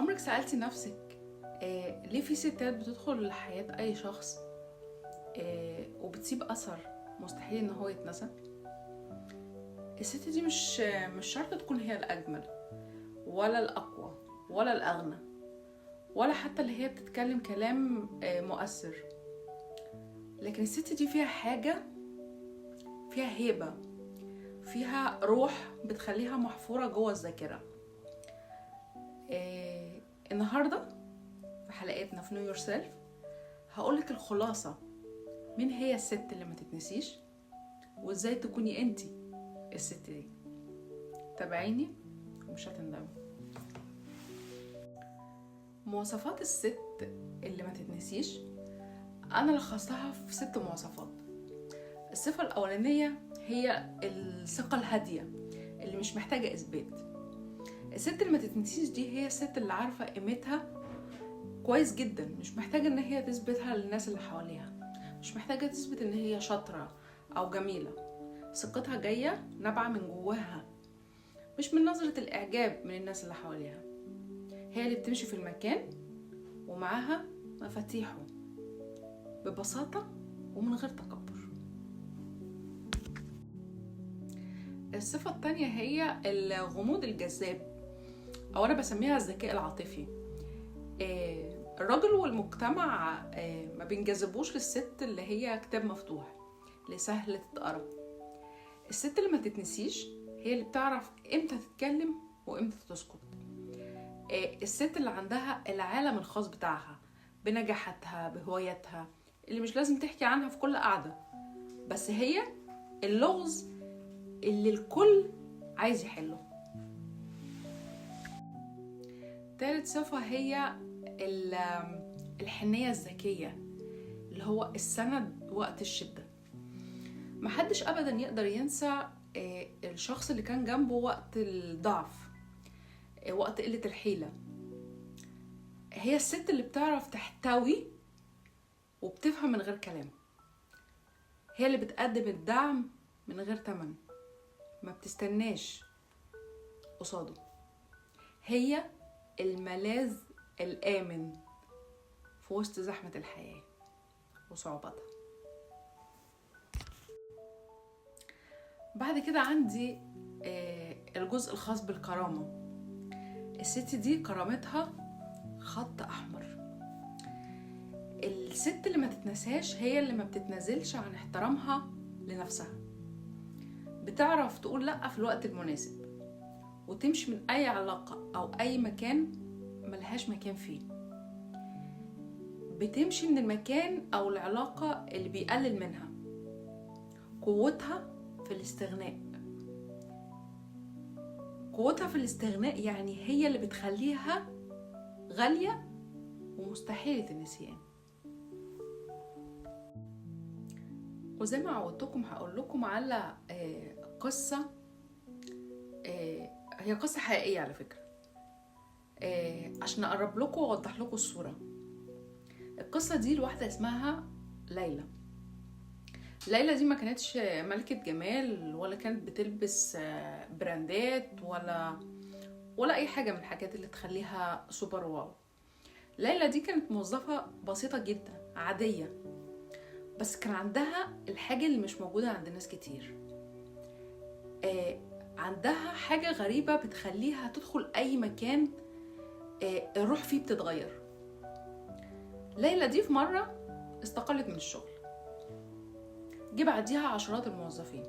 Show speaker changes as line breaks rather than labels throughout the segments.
عمرك سألتي نفسك ليه في ستات بتدخل لحياة أي شخص وبتسيب أثر مستحيل إن هو يتنسى؟ الست دي مش شرط تكون هي الأجمل ولا الأقوى ولا الأغنى ولا حتى اللي هي بتتكلم كلام مؤثر، لكن الست دي فيها حاجة، فيها هيبة، فيها روح بتخليها محفورة جوه الذاكرة. النهاردة في حلقتنا في نو يور سيلف هقولك الخلاصة، مين هي الست اللي ما تتنسيش وازاي تكوني انتي الست دي. تابعيني ومش هتندمي. مواصفات الست اللي ما تتنسيش انا لخصتها في 6 مواصفات. الصفة الاولانية هي الثقة الهادية اللي مش محتاجة اثبات. الست اللي ما تتنسيش دي هي الست اللي عارفة قيمتها كويس جدا، مش محتاجة ان هي تثبتها للناس اللي حواليها، مش محتاجة تثبت ان هي شاطرة او جميلة. ثقتها جاية نابعة من جواها، مش من نظرة الاعجاب من الناس اللي حواليها. هي اللي بتمشي في المكان ومعاها مفاتيحه ببساطة ومن غير تكبر. الصفة التانية هي الغموض الجذاب، او انا بسميها الذكاء العاطفي. الراجل والمجتمع ما بينجذبوش للست اللي هي كتاب مفتوح اللي سهل تتقرا. الست اللي ما تتنسيش هي اللي بتعرف امتى تتكلم وامتى تسكت. الست اللي عندها العالم الخاص بتاعها بنجاحاتها بهواياتها اللي مش لازم تحكي عنها في كل قعدة، بس هي اللغز اللي الكل عايز يحله. تالت صفة هي الحنية الذكية اللي هو السند وقت الشدة. محدش أبدا يقدر ينسى الشخص اللي كان جنبه وقت الضعف، وقت قلة الحيلة. هي الست اللي بتعرف تحتوي وبتفهم من غير كلام. هي اللي بتقدم الدعم من غير تمن، ما بتستناش قصاده. هي الملاذ الآمن في وسط زحمة الحياة وصعوباتها. بعد كده عندي الجزء الخاص بالكرامة. الست دي كرامتها خط أحمر. الست اللي ما تتنساش هي اللي ما بتتنازلش عن احترامها لنفسها. بتعرف تقول لأ في الوقت المناسب وتمشي من أي علاقة أو أي مكان ملهاش مكان فيه. بتمشي من المكان أو العلاقة اللي بيقلل منها. قوتها في الاستغناء. قوتها في الاستغناء يعني هي اللي بتخليها غالية ومستحيلة النسيان. وزي ما عودتكم هقول لكم على قصة، هي قصة حقيقية على فكرة، عشان أقرب لكم وأوضح لكم الصورة. القصة دي لواحدة اسمها ليلى. ليلى دي ما كانتش ملكة جمال ولا كانت بتلبس براندات ولا أي حاجة من الحاجات اللي تخليها سوبر واو. ليلى دي كانت موظفة بسيطة جدا عادية، بس كان عندها الحاجة اللي مش موجودة عند ناس كتير. عندها حاجة غريبة بتخليها تدخل أي مكان الروح فيه بتتغير. ليلى دي في مرة استقلت من الشغل، جه بعديها عشرات الموظفين.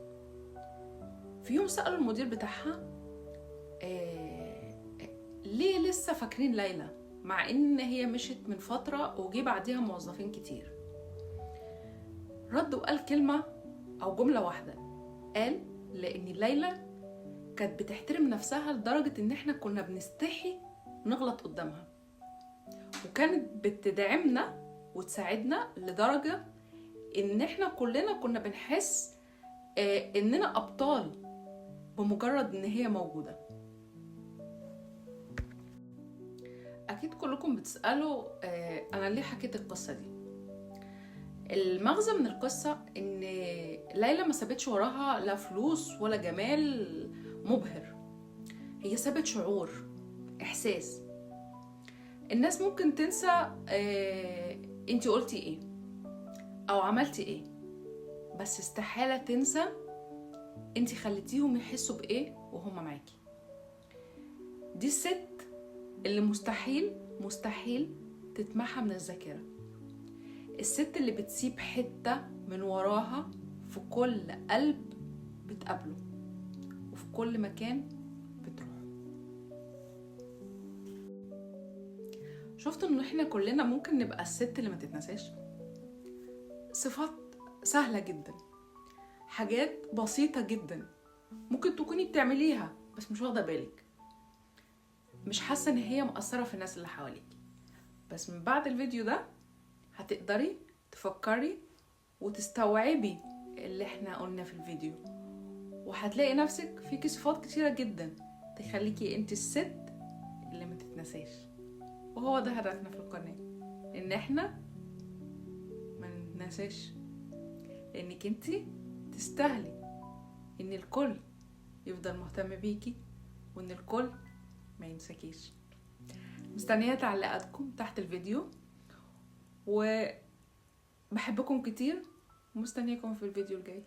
في يوم سألوا المدير بتاعها ليه لسه فاكرين ليلى مع ان هي مشت من فترة وجه بعديها موظفين كتير. رد وقال كلمة او جملة واحدة، قال لان ليلى كانت بتحترم نفسها لدرجة ان احنا كنا بنستحي نغلط قدامها، وكانت بتدعمنا وتساعدنا لدرجة ان احنا كلنا كنا بنحس اننا ابطال بمجرد ان هي موجودة. اكيد كلكم بتسألوا انا ليه حكيت القصة دي. المغزى من القصة ان ليلى ما سابتش وراها لا فلوس ولا جمال مبهر، هي سابت شعور، احساس. الناس ممكن تنسى انتي قلتي ايه او عملتي ايه، بس استحالة تنسى انتي خليتيهم يحسوا بايه وهم معاكي. دي الست اللي مستحيل تتمحى من الذاكرة، الست اللي بتسيب حتة من وراها في كل قلب بتقابله وفي كل مكان بتروح. شفتوا ان احنا كلنا ممكن نبقى الست اللي ما تتنساش؟ صفات سهلة جدا، حاجات بسيطة جدا ممكن تكوني بتعمليها بس مش واخدة بالك، مش حاسة ان هي مؤثرة في الناس اللي حواليك. بس من بعد الفيديو ده هتقدري تفكري وتستوعبي اللي احنا قلنا في الفيديو، وهتلاقي نفسك فيكي صفات كتيرة جدا تخليكي انت الست اللي ما تتنساش. وهو ده هدفنا في القناة، ان احنا ما نتنساش، لانك انت تستاهلي ان الكل يفضل مهتم بيكي وان الكل ما ينساكيش. مستنية تعليقاتكم تحت الفيديو، وبحبكم كتير ومستنياكم في الفيديو الجاي.